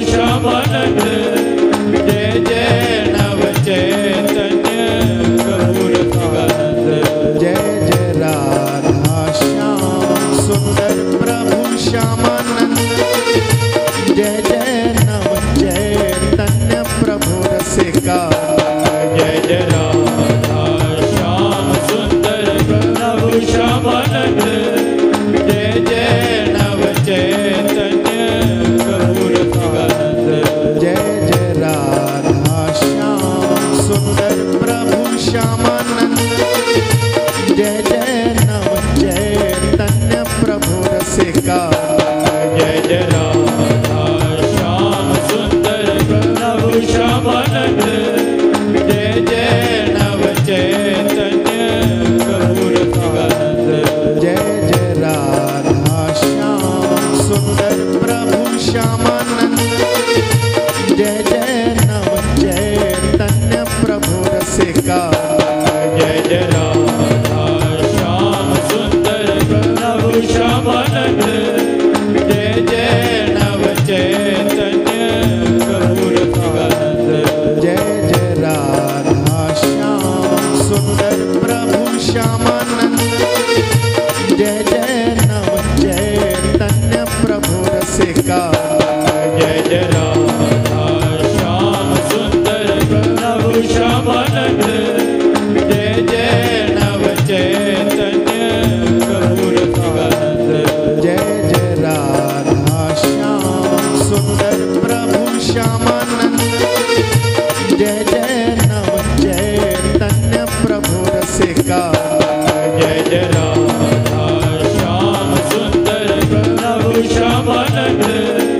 श्यामानंद जय जय नव चैतन्य प्रभु रसिकानंद जय जय राधा श्याम सुंदर प्रभु श्यामानंद जय जय नव चैतन्य प्रभु रसिकानंद जय जय राधा श्याम सुंदर प्रभु श्यामानंद जय जय नव चैतन्य प्रभु रसिकानंद जय जय राधा श्याम सुंदर प्रभु श्यामानंद जय जय नव चैतन्य प्रभु रसिकानंद जय जय राधा श्याम सुंदर प्रभु श्यामानंद जय जय नव चैतन्य प्रभु रसिकानंद जय जय राधा श्याम सुंदर प्रभु श्यामानंद जय जय नव चैतन्य प्रभु रसिकानंद जय जय राधा श्याम सुंदर प्रभु श्यामानंद जय जय नव चैतन्य प्रभु रसिकानंद जय जय राधा श्याम सुंदर प्रभु श्यामानंद जय जय नव चैतन्य प्रभु रसिकानंद जय जय राधा श्याम सुंदर प्रभु श्यामानंद जय जय नव चैतन्य प्रभु रसिकानंद जय जय राधा श्याम सुंदर प्रभु श्यामानंद जय जय नव चैतन्य प्रभु रसिकानंद जय जय राधा श्याम सुंदर प्रभु श्यामानंद